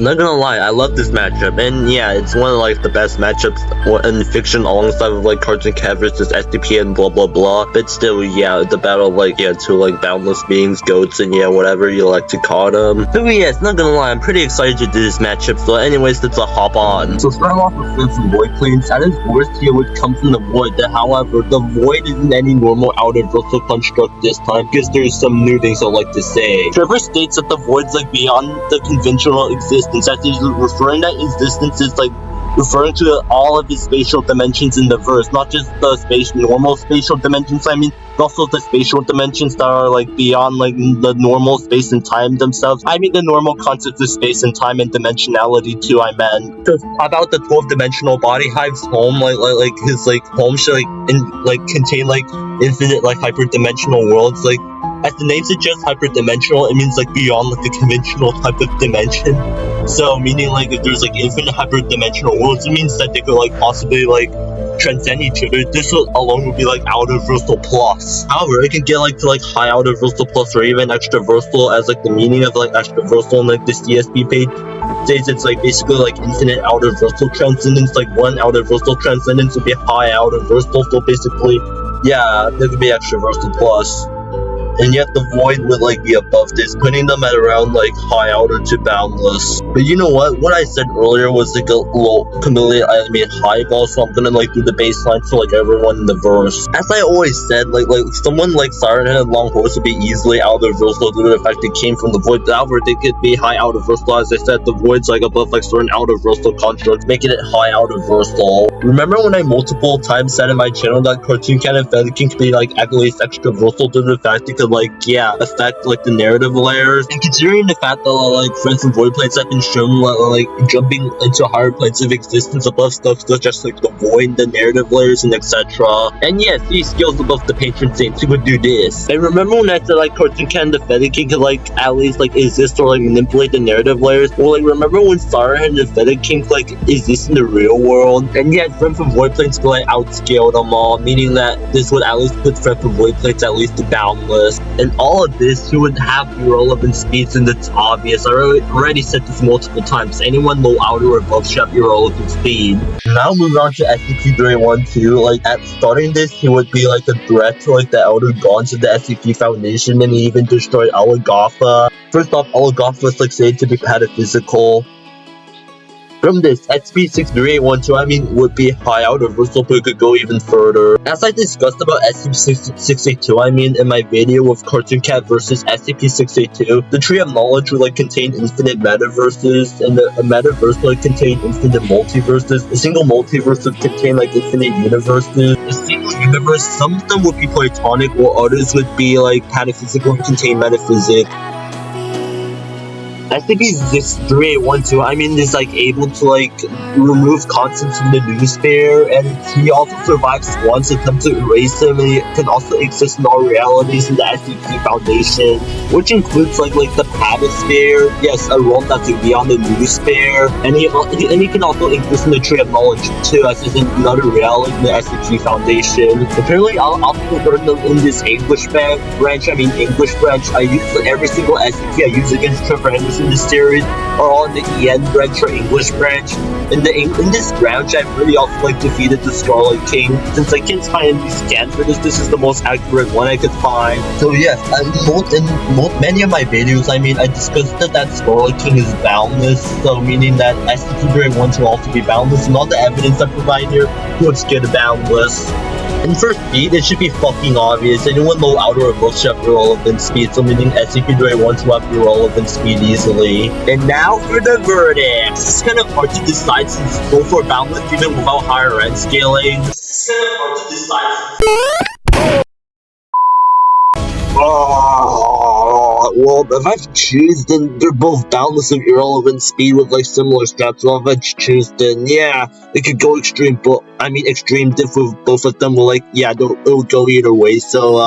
Not gonna lie, I love this matchup, and yeah, it's one of like the best matchups in fiction alongside with like Cartoon Cat versus SCP and blah blah blah. But still, yeah, the battle of like two like boundless beings, goats, and yeah, whatever you like to call them. So yes, not gonna lie, I'm pretty excited to do this matchup. So anyways, let's hop on. So starting off with some void planes, at its worst here would come from the void. However, the void isn't any normal outer virtual construct this time because there's some new things I'd like to say. Trevor states that the void's like beyond the conventional existence. As he's referring that existence is like referring to all of his spatial dimensions in the verse, not just the normal spatial dimensions, I mean, but also the spatial dimensions that are like beyond like the normal space and time themselves. I mean the normal concepts of space and time and dimensionality too, I meant. So about the 12-dimensional body hive's home, like his like home should contain like infinite like hyperdimensional worlds, like as the name suggests, hyperdimensional, it means like beyond like the conventional type of dimension. So meaning like if there's like infinite hyperdimensional worlds, it means that they could like possibly like transcend each other. This alone would be like outer-versal plus. However, it can get like to like high outer-versal plus or even extraversal, as like the meaning of like extraversal on like the CSP page says it's like basically like infinite outer-versal transcendence. Like one outer-versal transcendence would be high outer-versal, so basically yeah, there could be extraversal plus. And yet the void would like be above this, putting them at around like high outer to boundless. But you know what I said earlier was like a little chameleon animated highball, so I'm gonna like do the baseline for like everyone in the verse. As I always said, like someone like Siren Head and Long Horse would be easily outer versal due to the fact they came from the void. However, they could be high outer versal. As I said, the void's like above like certain outer versal constructs, making it high outer versal. Remember when I multiple times said in my channel that Cartoon Cat and Featherking could be like at least extra versal due to the fact they could like affect like the narrative layers, and considering the fact that like friends and void planes have been shown like jumping into higher planes of existence above stuff such as like the void, the narrative layers, and etc. And yes, these skills above the patron saints who would do this. And remember when I said like Cartoon Cat and the Featherking could like at least like exist or like manipulate the narrative layers? Well, like remember when Siren and the Featherking like exist in the real world? And yet friends from void planes could like outscale them all, meaning that this would at least put friends from void planes at least to boundless. And all of this, you would have irrelevant speeds, and it's obvious. I already said this multiple times. Anyone low outer or above should have irrelevant speed. Now moving on to SCP-312, like at starting this, he would be like a threat to like the Elder Gods of the SCP Foundation, and he even destroyed Alagotha. First off, Alagotha was like said to be pataphysical. From this, SCP-63812, I mean, would be high outer versal, but it could go even further. As I discussed about SCP-682, I mean, in my video of Cartoon Cat versus SCP-682, the Tree of Knowledge would like contain infinite metaverses, and a metaverse would like contain infinite multiverses. A single multiverse would contain like infinite universes. A single universe, some of them would be platonic, while others would be like pataphysical and contain metaphysics. SCP-63812, I mean, is like able to like remove concepts from the noosphere, and he also survives Swan's attempt to erase them, and he can also exist in all realities in the SCP Foundation, which includes like the Patasphere, yes, a realm that's beyond the noosphere, and he can also exist in the Tree of Knowledge too, as is in another reality in the SCP Foundation. Apparently, I'll also learn them in this English branch. I use every single SCP I use against Trevor Henderson in this series are all in the EN branch or English branch. In this branch, I've really also like defeated the Scarlet King. Since I can't find any scan for this is the most accurate one I could find. So yes, in many of my videos, I mean, I discussed that Scarlet King is boundless, so meaning that SCP-312 will also be boundless, and all the evidence I provide here would get boundless. And for speed, it should be fucking obvious. Anyone low outer or above should have irrelevant speed, so meaning SCP-312 will have irrelevant speed easily. And now for the verdict. This is kind of hard to decide since both are boundless even without higher end scaling. This is kind of hard to decide. Well, if I have to choose, then they're both boundless of irrelevant speed with like similar stats. So if I choose, then yeah, it could go extreme, but I mean extreme diff with both of them. Will like yeah, it'll go either way. So